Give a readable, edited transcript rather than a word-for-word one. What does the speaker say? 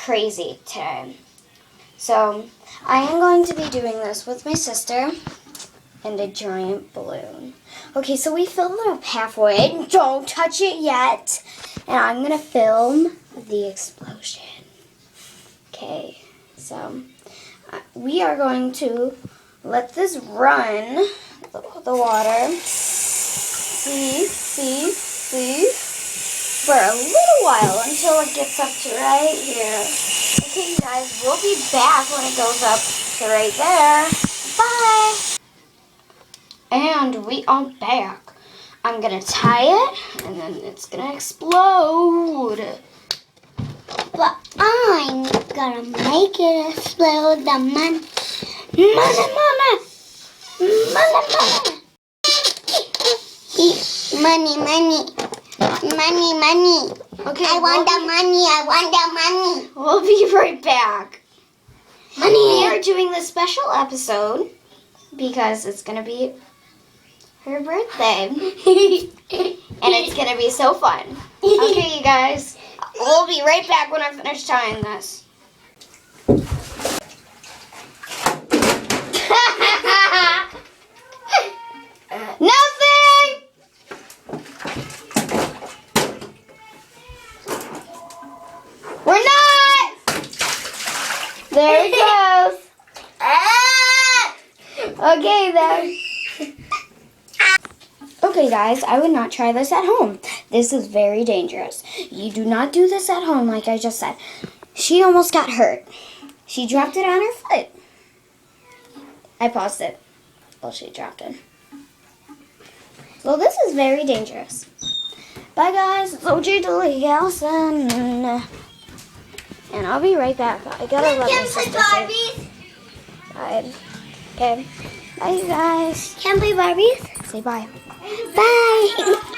crazy today. So I am going to be doing this with my sister and a giant balloon. Okay, so we filled it up halfway. Don't touch it yet. And I'm going to film the explosion. Okay, so we are going to let this run, the water. See, for a little while until it gets up to right here. Okay, you guys, we'll be back when it goes up to right there. Bye! And we are back. I'm going to tie it, and then it's going to explode. But I'm gonna make it explode the money. Money. Okay, I want the money. We'll be right back. Money. We are doing this special episode because it's going to be her birthday. And it's going to be so fun. Okay, you guys. We'll be right back when I finish tying this. Nothing! We're not! There it goes. Okay, there. Okay, guys, I would not try this at home. This is very dangerous. You do not do this at home, like I just said. She almost got hurt. She dropped it on her foot. I paused it while she dropped it. So this is very dangerous. Bye, guys. It's OG Delia-galason. And I'll be right back. I gotta let my sister say bye. Okay. Bye, you guys. Can I play Barbies? Say bye. Bye.